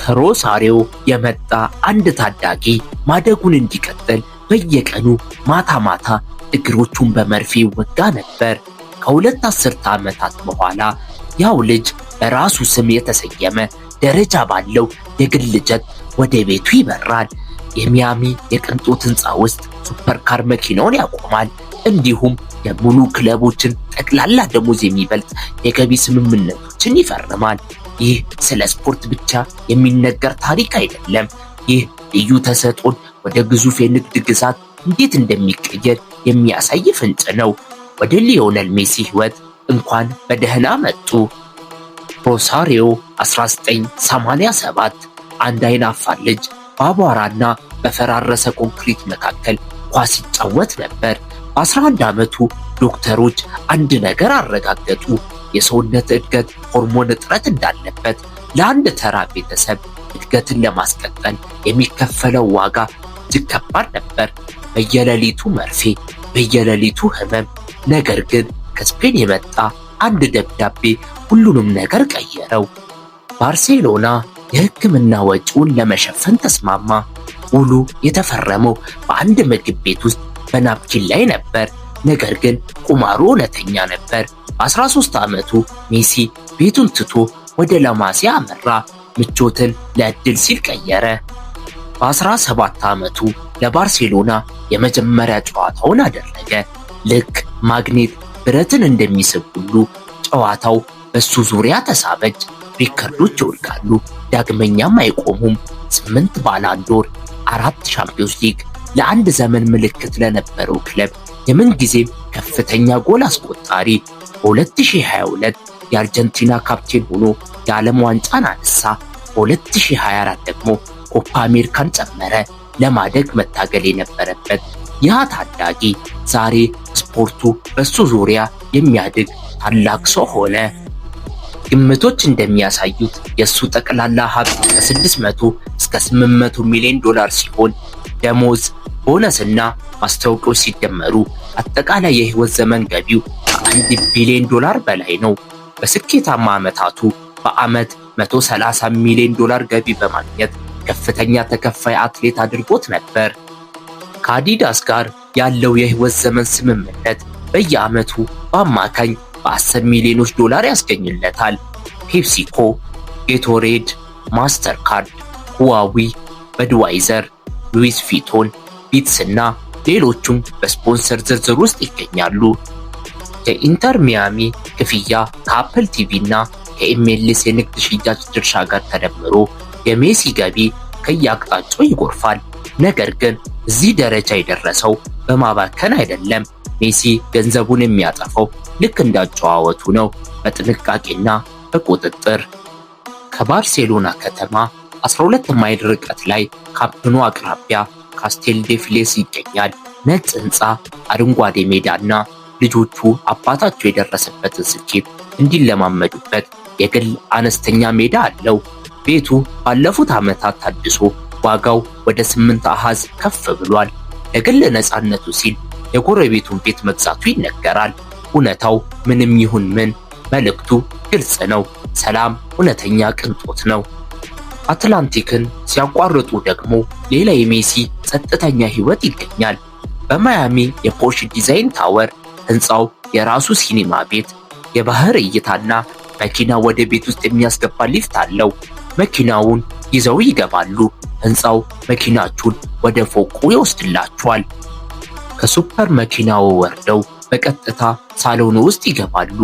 ከሮሳሪዮ የመጣ አንድ ታዳጊ ማደጉን እንዲቀጥል በየቀኑ ማታ ማታ እግሮቹን በመርፌ ይወጋ ነበር። ከሁለት አስርተ ዓመታት በኋላ ያው ልጅ በራሱ ስም የተሰየመ ደረጃ ባለው የግል ጀት ወደ ቤቱ ይበራል። የሚያሚ የቅንጦት ሕንፃ ውስጥ ሱፐርካር መኪናውን ያቆማል። እንዲሁም የሙሉ ክለቦችን ጠቅላላ ደሞዝ የሚበልጥ የገቢ ስምምነቶችን ይፈርማል። ይህ ስለ ስፖርት ብቻ የሚነገር ታሪክ አይደለም። ይህ ልዩ ተሰጥኦን ወደ ግዙፍ የንግድ ግዛት እንዴት እንደሚቀየር የሚያሳይ ፍንጭ ነው። ወደ ሊዮኔል ሜሲ ሕይወት እንኳን በደህና መጡ። ሮሳሪዮ 1987 አንድ አይናፋር ልጅ በአቧራና በፈራረሰ ኮንክሪት መካከል ኳስ ይጫወት ነበር። በ11 ዓመቱ ዶክተሮች አንድ ነገር አረጋገጡ። የሰውነት እድገት ሆርሞን እጥረት እንዳለበት። ለአንድ ተራ ቤተሰብ እድገትን ለማስቀጠል የሚከፈለው ዋጋ እጅግ ከባድ ነበር። በየሌሊቱ መርፌ፣ በየሌሊቱ ህመም። ነገር ግን ከስፔን የመጣ አንድ ደብዳቤ ሁሉንም ነገር ቀየረው። ባርሴሎና የሕክምና ወጪውን ለመሸፈን ተስማማ። ውሉ የተፈረመው በአንድ ምግብ ቤት ውስጥ በናፕኪን ላይ ነበር። ነገር ግን ቁማሩ እውነተኛ ነበር። በ13 ዓመቱ ሜሲ ቤቱን ትቶ ወደ ላማሲያ አመራ። ምቾትን ለዕድል ሲል ቀየረ። በ17 ዓመቱ ለባርሴሎና የመጀመሪያ ጨዋታውን አደረገ። ልክ ማግኔት ብረትን እንደሚስብ ሁሉ ጨዋታው በሱ ዙሪያ ተሳበች። ሪከርዶች ይወድቃሉ፣ ዳግመኛም አይቆሙም። 8 ባላንዶር፣ 4 ሻምፒዮንስ ሊግ። ለአንድ ዘመን ምልክት ለነበረው ክለብ የምንጊዜም ከፍተኛ ጎል አስቆጣሪ። በ2022 የአርጀንቲና ካፕቴን ሆኖ የዓለም ዋንጫን አነሳ። በ2024 ደግሞ ኮፓ አሜሪካን ጨመረ። ለማደግ መታገል የነበረበት ያ ታዳጊ ዛሬ ስፖርቱ በሱ ዙሪያ የሚያድግ ታላቅ ሰው ሆነ። ግምቶች እንደሚያሳዩት የሱ ጠቅላላ ሀብት ከ600 እስከ 800 ሚሊዮን ዶላር ሲሆን ደሞዝ፣ ቦነስና ማስታወቂያዎች ሲደመሩ አጠቃላይ የህይወት ዘመን ገቢው ከ1 ቢሊዮን ዶላር በላይ ነው። በስኬታማ ዓመታቱ በዓመት 130 ሚሊዮን ዶላር ገቢ በማግኘት ከፍተኛ ተከፋይ አትሌት አድርጎት ነበር። ከአዲዳስ ጋር ያለው የህይወት ዘመን ስምምነት በየዓመቱ በአማካኝ በ10 ሚሊዮኖች ዶላር ያስገኝለታል። ፔፕሲኮ፣ ጌቶሬድ፣ ማስተርካርድ፣ ሁዋዊ፣ በድዋይዘር፣ ሉዊስ ቪቶን፣ ቢትስ እና ሌሎቹም በስፖንሰር ዝርዝር ውስጥ ይገኛሉ። የኢንተር ሚያሚ ክፍያ ከአፕል ቲቪ እና ከኤምኤልኤስ የንግድ ሽያጭ ድርሻ ጋር ተደምሮ የሜሲ ገቢ ከየአቅጣጫው ይጎርፋል። ነገር ግን እዚህ ደረጃ የደረሰው በማባከን አይደለም። ሜሲ ገንዘቡን የሚያጠፋው ልክ እንዳጨዋወቱ ነው፣ በጥንቃቄና በቁጥጥር። ከባርሴሎና ከተማ 12 ማይል ርቀት ላይ ካምፕኑ አቅራቢያ ካስቴል ዴ ፍሌስ ይገኛል። ነጭ ሕንፃ፣ አረንጓዴ ሜዳና ልጆቹ አባታቸው የደረሰበትን ስኬት እንዲለማመዱበት የግል አነስተኛ ሜዳ አለው። ቤቱ ባለፉት ዓመታት ታድሶ ዋጋው ወደ 8 አሃዝ ከፍ ብሏል። ለግል ነፃነቱ ሲል የጎረቤቱን ቤት መግዛቱ ይነገራል። እውነታው ምንም ይሁን ምን መልእክቱ ግልጽ ነው። ሰላም እውነተኛ ቅንጦት ነው። አትላንቲክን ሲያቋርጡ ደግሞ ሌላ የሜሲ ጸጥተኛ ሕይወት ይገኛል። በማያሚ የፖርሽ ዲዛይን ታወር ሕንፃው የራሱ ሲኒማ ቤት፣ የባህር እይታና መኪና ወደ ቤት ውስጥ የሚያስገባ ሊፍት አለው። መኪናውን ይዘው ይገባሉ። ሕንፃው መኪናችሁን ወደ ፎቁ ይወስድላችኋል። ከሱፐር መኪናው ወርደው በቀጥታ ሳሎኑ ውስጥ ይገባሉ።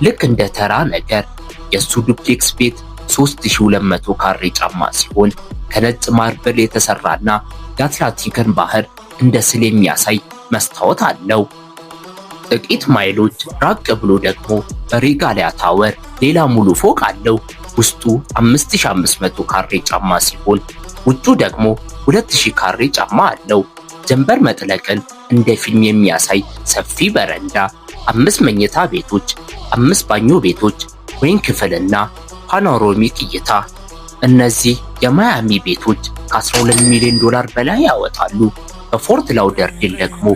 ልክ እንደ ተራ ነገር። የሱ ዱፕሌክስ ቤት 3200 ካሬ ጫማ ሲሆን ከነጭ ማርብል የተሰራና የአትላንቲክን ባህር እንደ ስዕል የሚያሳይ መስታወት አለው። ጥቂት ማይሎች ራቅ ብሎ ደግሞ በሬጋሊያ ታወር ሌላ ሙሉ ፎቅ አለው። ውስጡ 5500 ካሬ ጫማ ሲሆን ውጩ ደግሞ 2000 ካሬ ጫማ አለው። ጀንበር መጥለቅን እንደ ፊልም የሚያሳይ ሰፊ በረንዳ፣ 5 መኝታ ቤቶች፣ 5 ባኞ ቤቶች፣ ወይን ክፍልና ፓኖራሚክ እይታ። እነዚህ የማያሚ ቤቶች ከ12 ሚሊዮን ዶላር በላይ ያወጣሉ። በፎርት ላውደርዴል ደግሞ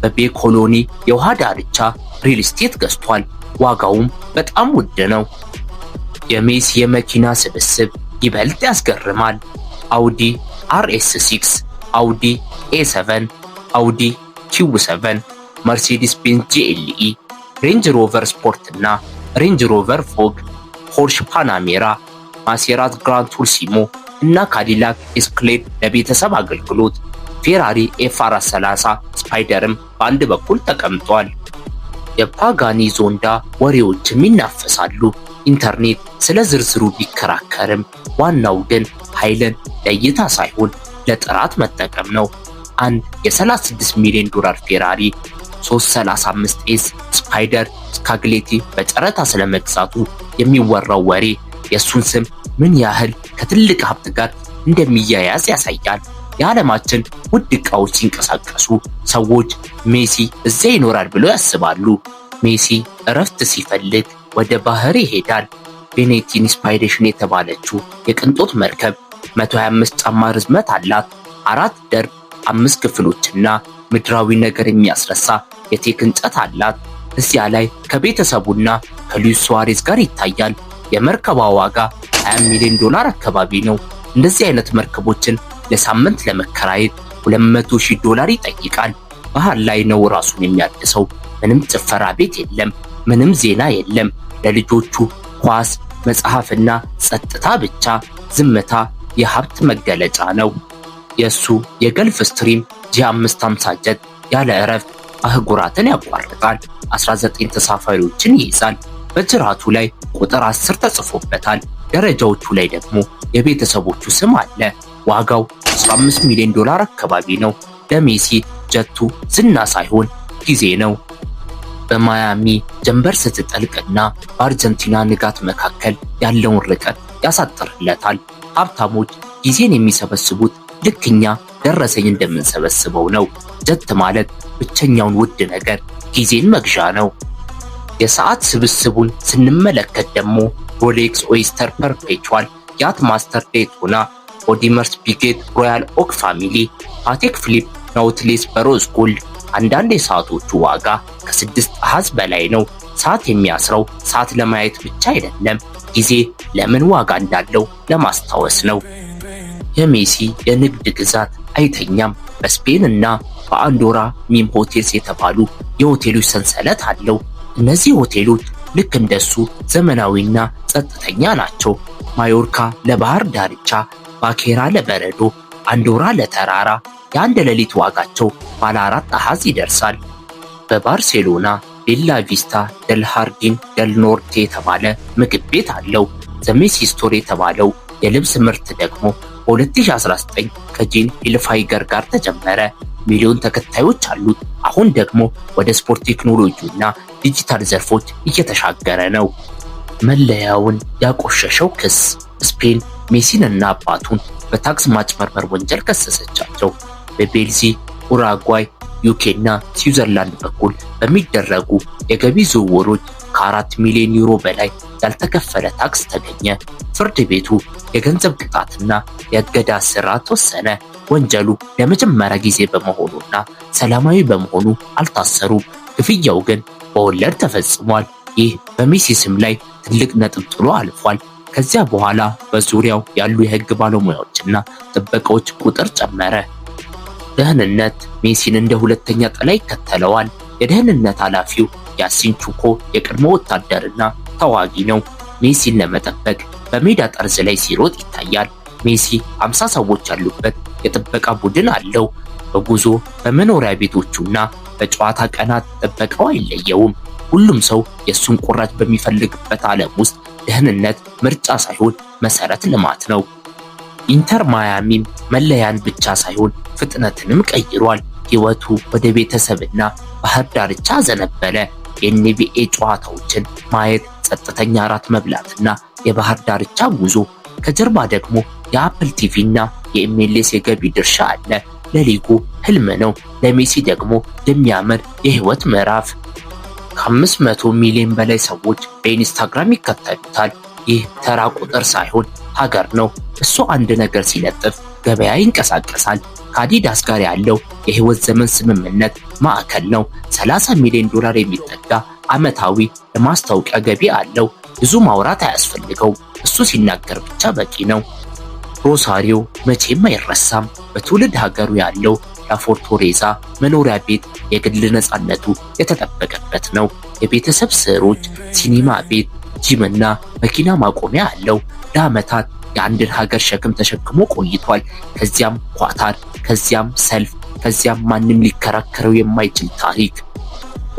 በቤ ኮሎኒ የውሃ ዳርቻ ሪል ስቴት ገዝቷል። ዋጋውም በጣም ውድ ነው። የሜሲ የመኪና ስብስብ ይበልጥ ያስገርማል። አውዲ RS6፣ አውዲ A7፣ አውዲ Q7፣ መርሴዲስ ቤንዝ GLE፣ ሬንጅ ሮቨር ስፖርት እና ሬንጅ ሮቨር ፎግ፣ ፖርሽ ፓናሜራ፣ ማሴራት ግራን ቱሪሲሞ እና ካዲላክ ኤስካሌድ ለቤተሰብ አገልግሎት፣ ፌራሪ F430 ስፓይደርም በአንድ በኩል ተቀምጧል። የፓጋኒ ዞንዳ ወሬዎችም ይናፈሳሉ። ኢንተርኔት ስለ ዝርዝሩ ቢከራከርም ዋናው ግን ኃይልን ለእይታ ሳይሆን ለጥራት መጠቀም ነው። አንድ የ36 ሚሊዮን ዶላር ፌራሪ 335S ስፓይደር ስካግሌቲ በጨረታ ስለመግዛቱ የሚወራው ወሬ የእሱን ስም ምን ያህል ከትልቅ ሀብት ጋር እንደሚያያዝ ያሳያል። የዓለማችን ውድ ዕቃዎች ሲንቀሳቀሱ ሰዎች ሜሲ እዚያ ይኖራል ብለው ያስባሉ። ሜሲ እረፍት ሲፈልግ ወደ ባህር ይሄዳል። ቤኔቲን ኢንስፓይሬሽን የተባለችው የቅንጦት መርከብ 125 ጫማ ርዝመት አላት። 4 ደርብ 5 ክፍሎችና ምድራዊ ነገር የሚያስረሳ የቴክ እንጨት አላት። እዚያ ላይ ከቤተሰቡና ከሉዊስ ሱዋሬዝ ጋር ይታያል። የመርከቧ ዋጋ 20 ሚሊዮን ዶላር አካባቢ ነው። እንደዚህ አይነት መርከቦችን ለሳምንት ለመከራየት $200,000 ይጠይቃል። ባህር ላይ ነው ራሱን የሚያድሰው። ምንም ጭፈራ ቤት የለም፣ ምንም ዜና የለም። ለልጆቹ ኳስ፣ መጽሐፍና ጸጥታ ብቻ። ዝምታ የሀብት መገለጫ ነው። የሱ የገልፍ ስትሪም G550 ጀት ያለ እረፍት አህጉራትን ያቋርጣል። 19 ተሳፋሪዎችን ይይዛል። በጅራቱ ላይ ቁጥር 10 ተጽፎበታል። ደረጃዎቹ ላይ ደግሞ የቤተሰቦቹ ስም አለ። ዋጋው 15 ሚሊዮን ዶላር አካባቢ ነው። ለሜሲ ጀቱ ዝና ሳይሆን ጊዜ ነው። በማያሚ ጀንበር ስትጠልቅና በአርጀንቲና ንጋት መካከል ያለውን ርቀት ያሳጥርለታል። ሀብታሞች ጊዜን የሚሰበስቡት ልክ እኛ ደረሰኝ እንደምንሰበስበው ነው። ጀት ማለት ብቸኛውን ውድ ነገር ጊዜን መግዣ ነው። የሰዓት ስብስቡን ስንመለከት ደግሞ ሮሌክስ ኦይስተር ፐርፔቹዋል፣ ያት ማስተር ዴይቶና፣ ኦዲመርስ ቢጌት፣ ሮያል ኦክ ፋሚሊ፣ ፓቴክ ፊሊፕ፣ ናውቲሌስ በሮዝ ጎልድ። አንዳንድ የሰዓቶቹ ዋጋ ከ6 አሃዝ በላይ ነው። ሰዓት የሚያስረው ሰዓት ለማየት ብቻ አይደለም፣ ጊዜ ለምን ዋጋ እንዳለው ለማስታወስ ነው። የሜሲ የንግድ ግዛት አይተኛም። በስፔን እና በአንዶራ ሚም ሆቴልስ የተባሉ የሆቴሎች ሰንሰለት አለው። እነዚህ ሆቴሎች ልክ እንደሱ ዘመናዊና ጸጥተኛ ናቸው። ማዮርካ ለባህር ዳርቻ፣ ባኬራ ለበረዶ፣ አንዶራ ለተራራ። የአንድ ሌሊት ዋጋቸው ባለ 4 አሃዝ ይደርሳል። በባርሴሎና ቤላ ቪስታ ደል ሃርዲን ደል ኖርቴ የተባለ ምግብ ቤት አለው። ዘሜሲ ስቶር የተባለው የልብስ ምርት ደግሞ በ2019 ከጂን ሂልፋይገር ጋር ተጀመረ። ሚሊዮን ተከታዮች አሉት። አሁን ደግሞ ወደ ስፖርት ቴክኖሎጂና ዲጂታል ዘርፎች እየተሻገረ ነው። መለያውን ያቆሸሸው ክስ ስፔን ሜሲን እና አባቱን በታክስ ማጭበርበር ወንጀል ከሰሰቻቸው። በቤልዚ፣ ኡራጓይ፣ ዩኬ እና ስዊዘርላንድ በኩል በሚደረጉ የገቢ ዝውውሮች ከ4 ሚሊዮን ዩሮ በላይ ያልተከፈለ ታክስ ተገኘ። ፍርድ ቤቱ የገንዘብ ቅጣትና የእገዳ እስራት ወሰነ። ወንጀሉ ለመጀመሪያ ጊዜ በመሆኑና ሰላማዊ በመሆኑ አልታሰሩም። ክፍያው ግን በወለድ ተፈጽሟል። ይህ በሜሲ ስም ላይ ትልቅ ነጥብ ጥሎ አልፏል። ከዚያ በኋላ በዙሪያው ያሉ የህግ ባለሙያዎችና ጥበቃዎች ቁጥር ጨመረ። ደህንነት ሜሲን እንደ ሁለተኛ ጠላ ይከተለዋል። የደህንነት ኃላፊው ያሲን ቹኮ የቀድሞ ወታደርና ተዋጊ ነው። ሜሲን ለመጠበቅ በሜዳ ጠርዝ ላይ ሲሮጥ ይታያል። ሜሲ 50 ሰዎች ያሉበት የጥበቃ ቡድን አለው። በጉዞ በመኖሪያ ቤቶቹና በጨዋታ ቀናት ጥበቃው አይለየውም። ሁሉም ሰው የሱን ቁራጭ በሚፈልግበት ዓለም ውስጥ ደህንነት ምርጫ ሳይሆን መሰረት ልማት ነው። ኢንተር ማያሚም መለያን ብቻ ሳይሆን ፍጥነትንም ቀይሯል። ህይወቱ ወደ ቤተሰብና ባህር ዳርቻ ዘነበለ። የኤንቢኤ ጨዋታዎችን ማየት፣ ጸጥተኛ እራት መብላትና የባህር ዳርቻ ጉዞ። ከጀርባ ደግሞ የአፕል ቲቪ እና የኤምኤልኤስ የገቢ ድርሻ አለ። ለሊጉ ህልም ነው፣ ለሜሲ ደግሞ የሚያምር የህይወት ምዕራፍ። ከ500 ሚሊዮን በላይ ሰዎች በኢንስታግራም ይከተሉታል። ይህ ተራ ቁጥር ሳይሆን ሀገር ነው። እሱ አንድ ነገር ሲለጥፍ ገበያ ይንቀሳቀሳል። ከአዲዳስ ጋር ያለው የህይወት ዘመን ስምምነት ማዕከል ነው። $30 ሚሊዮን የሚጠጋ ዓመታዊ የማስታወቂያ ገቢ አለው። ብዙ ማውራት አያስፈልገውም። እሱ ሲናገር ብቻ በቂ ነው። ሮሳሪዮ መቼም አይረሳም። በትውልድ ሀገሩ ያለው ላፎርቶሬዛ መኖሪያ ቤት የግል ነፃነቱ የተጠበቀበት ነው። የቤተሰብ ስዕሮች፣ ሲኒማ ቤት፣ ጂምና መኪና ማቆሚያ አለው። ለዓመታት የአንድን ሀገር ሸክም ተሸክሞ ቆይቷል። ከዚያም ኳታር፣ ከዚያም ሰልፍ፣ ከዚያም ማንም ሊከራከረው የማይችል ታሪክ።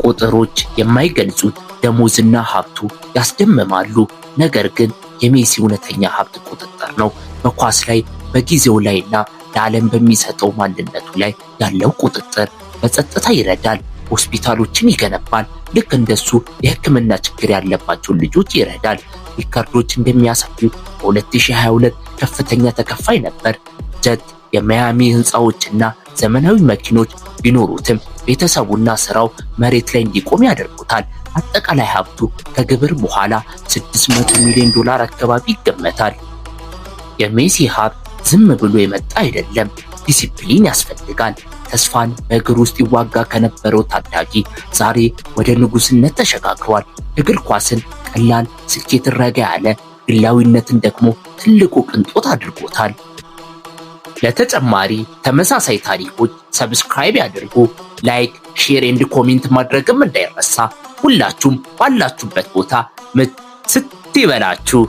ቁጥሮች የማይገልጹት ደሞዝና ሀብቱ ያስደምማሉ። ነገር ግን የሜሲ እውነተኛ ሀብት ቁጥጥር ነው። በኳስ ላይ፣ በጊዜው ላይና ለዓለም በሚሰጠው ማንነቱ ላይ ያለው ቁጥጥር። በጸጥታ ይረዳል፣ ሆስፒታሎችን ይገነባል። ልክ እንደሱ የሕክምና ችግር ያለባቸውን ልጆች ይረዳል። ሪካርዶች እንደሚያሳዩ በ2022 ከፍተኛ ተከፋይ ነበር። ጀት፣ የማያሚ ህንፃዎችና ዘመናዊ መኪኖች ቢኖሩትም ቤተሰቡና ስራው መሬት ላይ እንዲቆም ያደርጉታል። አጠቃላይ ሀብቱ ከግብር በኋላ $600 ሚሊዮን አካባቢ ይገመታል። የሜሲ ሀብት ዝም ብሎ የመጣ አይደለም። ዲሲፕሊን ያስፈልጋል። ተስፋን በእግር ውስጥ ይዋጋ ከነበረው ታዳጊ ዛሬ ወደ ንጉስነት ተሸጋግሯል። እግር ኳስን ቀላል፣ ስኬትን ረጋ ያለ፣ ግላዊነትን ደግሞ ትልቁ ቅንጦት አድርጎታል። ለተጨማሪ ተመሳሳይ ታሪኮች ሰብስክራይብ ያድርጉ። ላይክ፣ ሼር ኤንድ ኮሜንት ማድረግም እንዳይረሳ። ሁላችሁም ባላችሁበት ቦታ ምት ይበላችሁ።